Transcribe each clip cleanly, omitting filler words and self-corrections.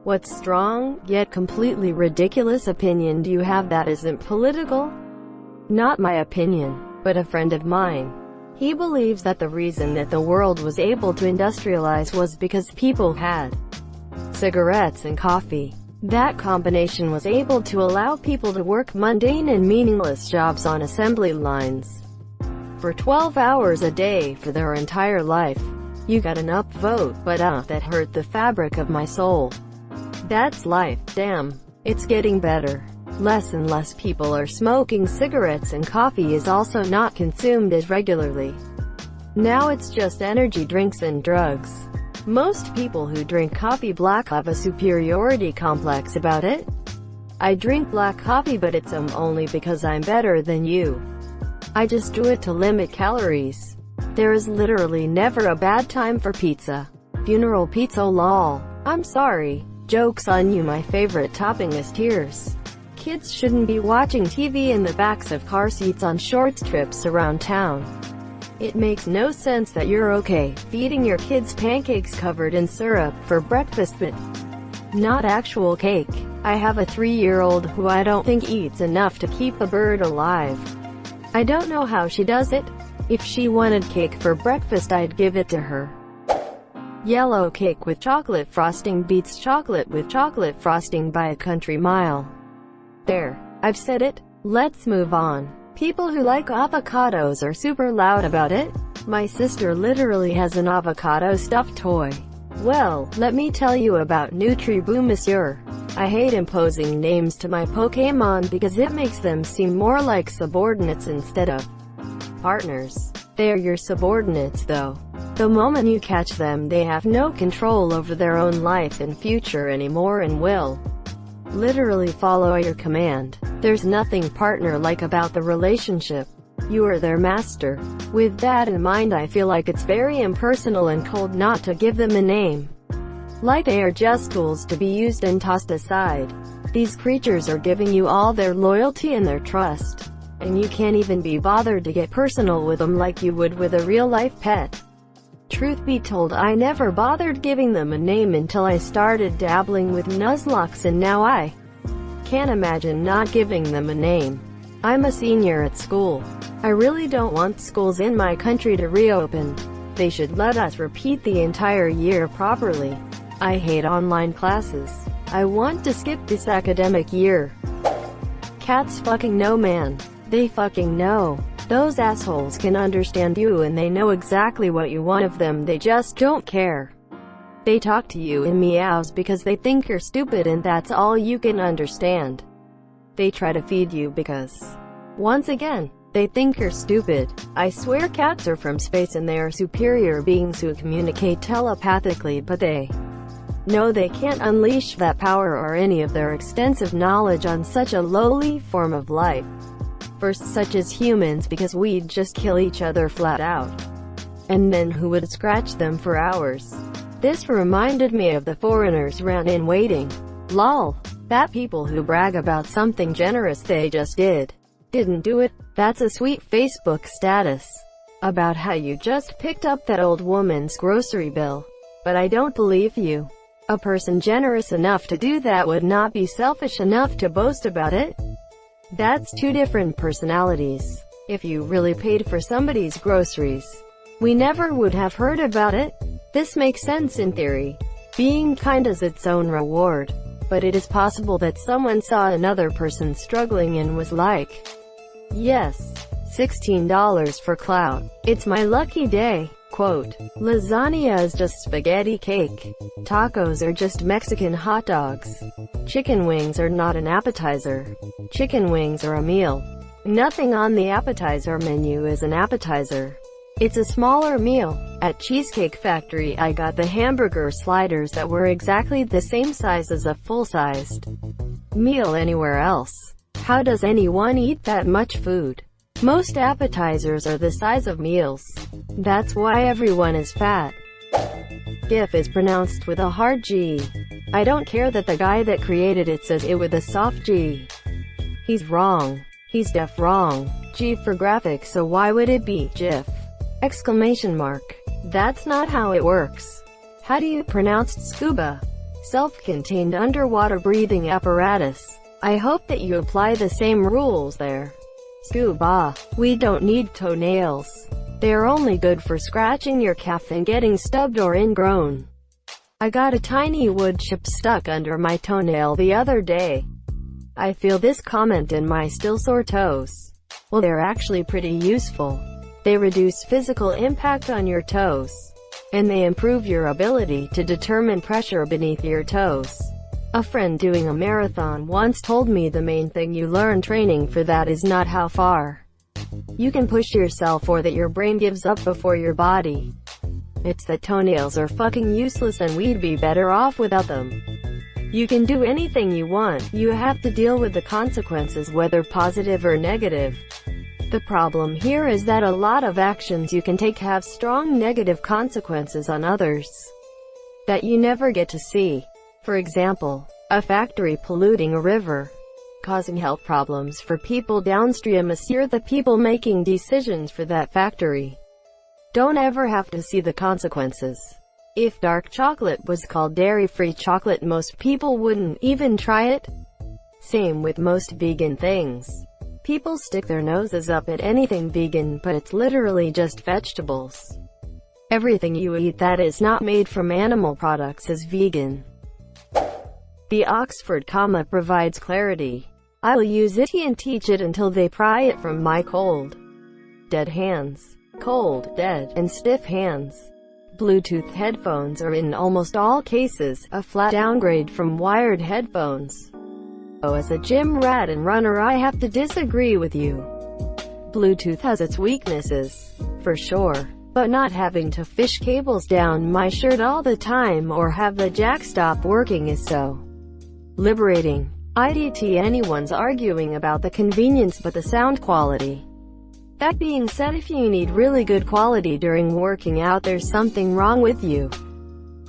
What strong, yet completely ridiculous opinion do you have that isn't political? Not my opinion, but a friend of mine. He believes that the reason that the world was able to industrialize was because people had cigarettes and coffee. That combination was able to allow people to work mundane and meaningless jobs on assembly lines for 12 hours a day for their entire life. You got an upvote, but that hurt the fabric of my soul. That's life, damn. It's getting better. Less and less people are smoking cigarettes, and coffee is also not consumed as regularly. Now it's just energy drinks and drugs. Most people who drink coffee black have a superiority complex about it. I drink black coffee, but it's only because I'm better than you. I just do it to limit calories. There is literally never a bad time for pizza. Funeral pizza lol. I'm sorry. Joke's on you, my favorite topping is tears. Kids shouldn't be watching TV in the backs of car seats on short trips around town. It makes no sense that you're okay feeding your kids pancakes covered in syrup for breakfast but not actual cake. I have a 3-year-old who I don't think eats enough to keep a bird alive. I don't know how she does it. If she wanted cake for breakfast, I'd give it to her. Yellow cake with chocolate frosting beats chocolate with chocolate frosting by a country mile. There. I've said it. Let's move on. People who like avocados are super loud about it. My sister literally has an avocado stuffed toy. Well, let me tell you about Nutriboo Monsieur. I hate imposing names to my Pokémon because it makes them seem more like subordinates instead of partners. They are your subordinates though. The moment you catch them, they have no control over their own life and future anymore and will literally follow your command. There's nothing partner-like about the relationship. You are their master. With that in mind, I feel like it's very impersonal and cold not to give them a name. Like they are just tools to be used and tossed aside. These creatures are giving you all their loyalty and their trust, and you can't even be bothered to get personal with them like you would with a real-life pet. Truth be told, I never bothered giving them a name until I started dabbling with Nuzlocke, and now I can't imagine not giving them a name. I'm a senior at school. I really don't want schools in my country to reopen. They should let us repeat the entire year properly. I hate online classes. I want to skip this academic year. Cats fucking know, man. They fucking know. Those assholes can understand you and they know exactly what you want of them, they just don't care. They talk to you in meows because they think you're stupid and that's all you can understand. They try to feed you because, once again, they think you're stupid. I swear cats are from space and they are superior beings who communicate telepathically, but they know they can't unleash that power or any of their extensive knowledge on such a lowly form of life. Such as humans, because we'd just kill each other flat out. And then who would scratch them for hours? This reminded me of the foreigners ran in waiting. Lol. That people who brag about something generous they just didn't do it. That's a sweet Facebook status about how you just picked up that old woman's grocery bill. But I don't believe you. A person generous enough to do that would not be selfish enough to boast about it. That's two different personalities. If you really paid for somebody's groceries, we never would have heard about it. This makes sense in theory. Being kind is its own reward. But it is possible that someone saw another person struggling and was like, yes, $16 for clout. It's my lucky day. Quote, lasagna is just spaghetti cake. Tacos are just Mexican hot dogs. Chicken wings are not an appetizer. Chicken wings are a meal. Nothing on the appetizer menu is an appetizer. It's a smaller meal. At Cheesecake Factory, I got the hamburger sliders that were exactly the same size as a full-sized meal anywhere else. How does anyone eat that much food? Most appetizers are the size of meals. That's why everyone is fat. GIF is pronounced with a hard G. I don't care that the guy that created it says it with a soft G. He's wrong. He's def wrong. G for graphic, so why would it be GIF? Exclamation mark. That's not how it works. How do you pronounce scuba? self-contained underwater breathing apparatus. I hope that you apply the same rules there. Scuba. We don't need toenails. They're only good for scratching your calf and getting stubbed or ingrown. I got a tiny wood chip stuck under my toenail the other day. I feel this comment in my still sore toes. Well, they're actually pretty useful. They reduce physical impact on your toes, and they improve your ability to determine pressure beneath your toes. A friend doing a marathon once told me the main thing you learn training for that is not how far you can push yourself or that your brain gives up before your body. It's that toenails are fucking useless and we'd be better off without them. You can do anything you want, you have to deal with the consequences whether positive or negative. The problem here is that a lot of actions you can take have strong negative consequences on others that you never get to see. For example, a factory polluting a river, causing health problems for people downstream as you're the people making decisions for that factory. Don't ever have to see the consequences. If dark chocolate was called dairy-free chocolate, most people wouldn't even try it. Same with most vegan things. People stick their noses up at anything vegan, but it's literally just vegetables. Everything you eat that is not made from animal products is vegan. The Oxford comma provides clarity. I'll use it and teach it until they pry it from my cold, dead hands. Cold, dead, and stiff hands. Bluetooth headphones are in almost all cases a flat downgrade from wired headphones. Oh, as a gym rat and runner, I have to disagree with you. Bluetooth has its weaknesses, for sure. But not having to fish cables down my shirt all the time or have the jack stop working is so liberating. IDT anyone's arguing about the convenience but the sound quality. That being said, if you need really good quality during working out, there's something wrong with you.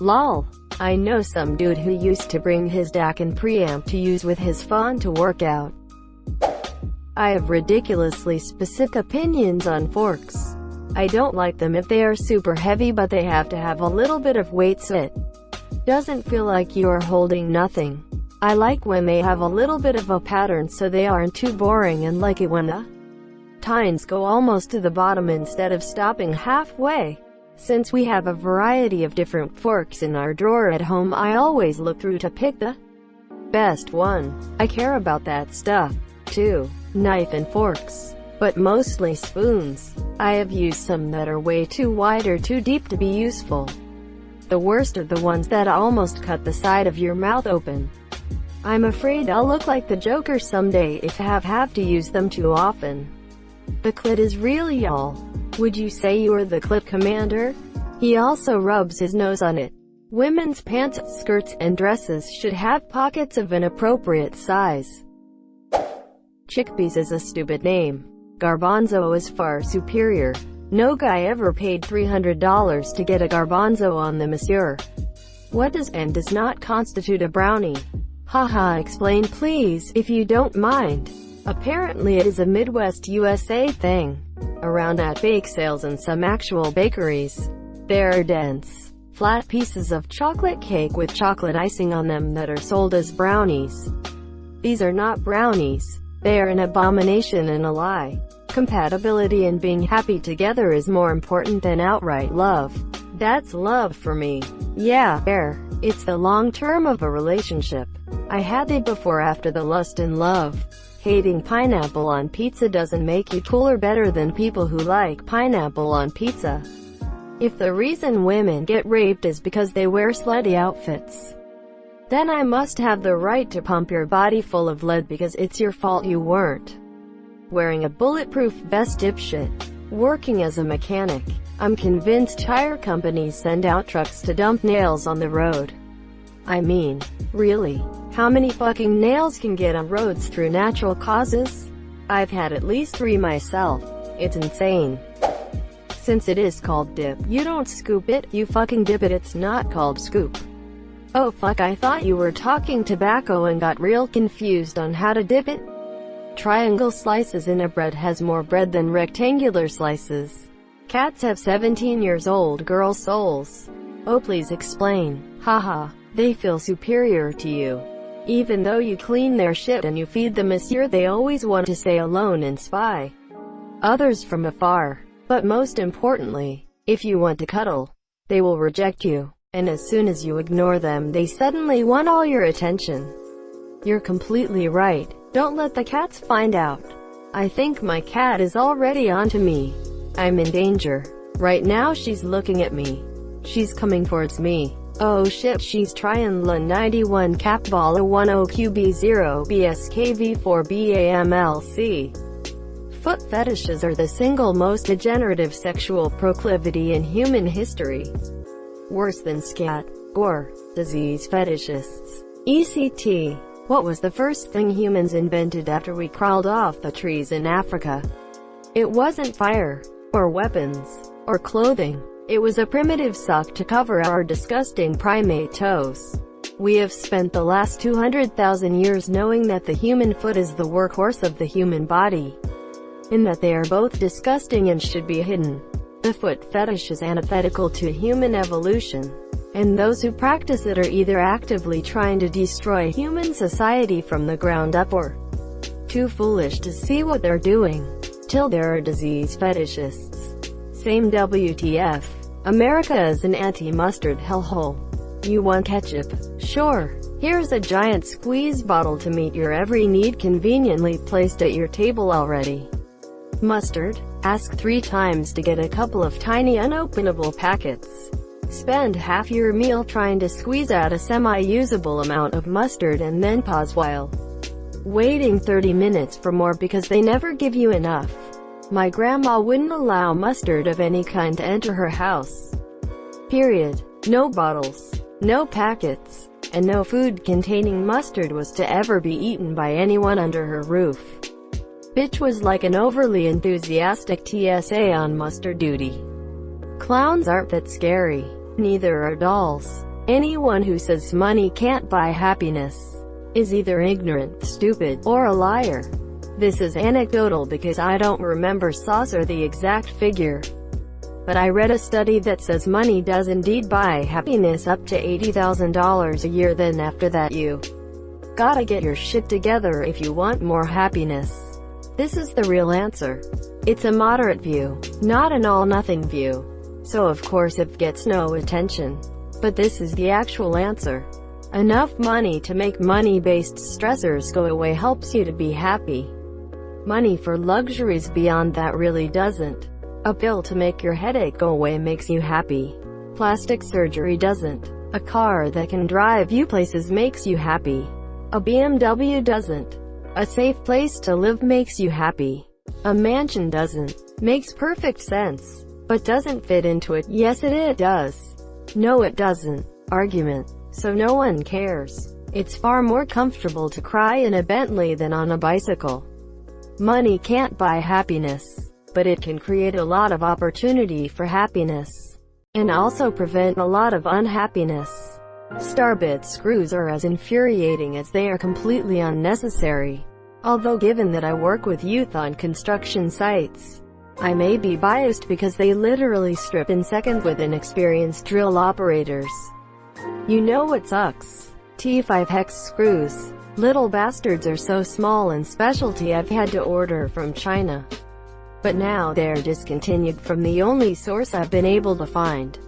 Lol. I know some dude who used to bring his DAC and preamp to use with his phone to work out. I have ridiculously specific opinions on forks. I don't like them if they are super heavy, but they have to have a little bit of weight so it doesn't feel like you are holding nothing. I like when they have a little bit of a pattern so they aren't too boring, and like it when the tines go almost to the bottom instead of stopping halfway. Since we have a variety of different forks in our drawer at home, I always look through to pick the best one. I care about that stuff, too. Knife and forks, but mostly spoons. I have used some that are way too wide or too deep to be useful. The worst are the ones that almost cut the side of your mouth open. I'm afraid I'll look like the Joker someday if I have to use them too often. The clit is really y'all. Would you say you are the clit commander? He also rubs his nose on it. Women's pants, skirts, and dresses should have pockets of an appropriate size. Chickpeas is a stupid name. Garbanzo is far superior. No guy ever paid $300 to get a garbanzo on the monsieur. What does and does not constitute a brownie? Haha, explain please, if you don't mind. Apparently it is a Midwest USA thing. Around at bake sales and some actual bakeries, there are dense, flat pieces of chocolate cake with chocolate icing on them that are sold as brownies. These are not brownies. They are an abomination and a lie. Compatibility and being happy together is more important than outright love. That's love for me. Yeah, there. It's the long term of a relationship. I had the before after the lust and love. Hating pineapple on pizza doesn't make you cooler better than people who like pineapple on pizza. If the reason women get raped is because they wear slutty outfits, then I must have the right to pump your body full of lead because it's your fault you weren't wearing a bulletproof vest, dipshit. Working as a mechanic, I'm convinced tire companies send out trucks to dump nails on the road. I mean, really? How many fucking nails can get on roads through natural causes? I've had at least 3 myself. It's insane. Since it is called dip, you don't scoop it, you fucking dip it. It's not called scoop. Oh fuck, I thought you were talking tobacco and got real confused on how to dip it. Triangle slices in a bread has more bread than rectangular slices. Cats have 17 years old girl souls. Oh please explain. Haha. They feel superior to you. Even though you clean their shit and you feed them monsieur, they always want to stay alone and spy others from afar. But most importantly, if you want to cuddle, they will reject you. And as soon as you ignore them, they suddenly want all your attention. You're completely right. Don't let the cats find out. I think my cat is already onto me. I'm in danger. Right now she's looking at me. She's coming towards me. Oh shit, she's trying La 91 Capball 10QB0 BSKV4 BAMLC. Foot fetishes are the single most degenerative sexual proclivity in human history. Worse than scat, or disease fetishists. ECT. What was the first thing humans invented after we crawled off the trees in Africa? It wasn't fire, or weapons, or clothing. It was a primitive sock to cover our disgusting primate toes. We have spent the last 200,000 years knowing that the human foot is the workhorse of the human body, and that they are both disgusting and should be hidden. The foot fetish is antithetical to human evolution, and those who practice it are either actively trying to destroy human society from the ground up or too foolish to see what they're doing. Till there are disease fetishists. Same WTF. America is an anti-mustard hellhole. You want ketchup? Sure. Here's a giant squeeze bottle to meet your every need, conveniently placed at your table already. Mustard? Ask 3 times to get a couple of tiny unopenable packets. Spend half your meal trying to squeeze out a semi-usable amount of mustard and then pause while waiting 30 minutes for more because they never give you enough. My grandma wouldn't allow mustard of any kind to enter her house. Period. No bottles, no packets, and no food containing mustard was to ever be eaten by anyone under her roof. Bitch was like an overly enthusiastic TSA on mustard duty. Clowns aren't that scary. Neither are dolls. Anyone who says money can't buy happiness is either ignorant, stupid, or a liar. This is anecdotal because I don't remember sauce or the exact figure. But I read a study that says money does indeed buy happiness up to $80,000 a year. Then after that you gotta get your shit together if you want more happiness. This is the real answer. It's a moderate view, not an all-nothing view. So of course it gets no attention. But this is the actual answer. Enough money to make money-based stressors go away helps you to be happy. Money for luxuries beyond that really doesn't. A pill to make your headache go away makes you happy. Plastic surgery doesn't. A car that can drive you places makes you happy. A BMW doesn't. A safe place to live makes you happy. A mansion doesn't. Makes perfect sense, but doesn't fit into it. Yes it does. No it doesn't. Argument. So no one cares. It's far more comfortable to cry in a Bentley than on a bicycle. Money can't buy happiness, but it can create a lot of opportunity for happiness, and also prevent a lot of unhappiness. Starbit screws are as infuriating as they are completely unnecessary. Although given that I work with youth on construction sites, I may be biased because they literally strip in seconds with inexperienced drill operators. You know what sucks? T5 hex screws. Little bastards are so small and specialty I've had to order from China. But now they're discontinued from the only source I've been able to find.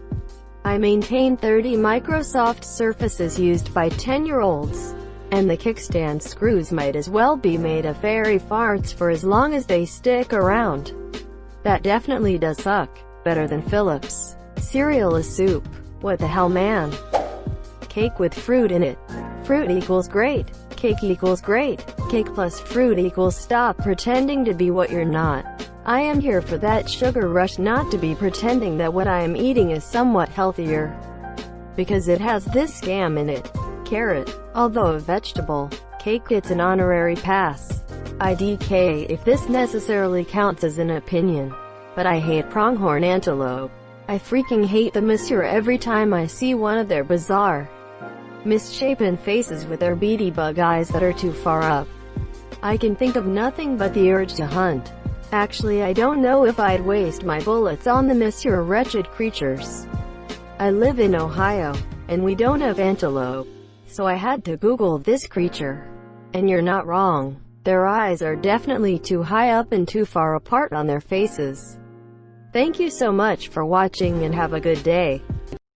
I maintain 30 Microsoft Surfaces used by 10-year-olds, and the kickstand screws might as well be made of fairy farts for as long as they stick around. That definitely does suck. Better than Philips. Cereal is soup. What the hell, man? Cake with fruit in it. Fruit equals great. Cake equals great. Cake plus fruit equals stop pretending to be what you're not. I am here for that sugar rush, not to be pretending that what I am eating is somewhat healthier, because it has this scam in it. Carrot. Although a vegetable, cake gets an honorary pass. IDK if this necessarily counts as an opinion. But I hate pronghorn antelope. I freaking hate them monsieur every time I see one of their bizarre, misshapen faces with their beady bug eyes that are too far up. I can think of nothing but the urge to hunt. Actually, I don't know if I'd waste my bullets on the monsieur wretched creatures. I live in Ohio. and we don't have antelope. So I had to Google this creature. And you're not wrong. Their eyes are definitely too high up and too far apart on their faces. Thank you so much for watching and have a good day.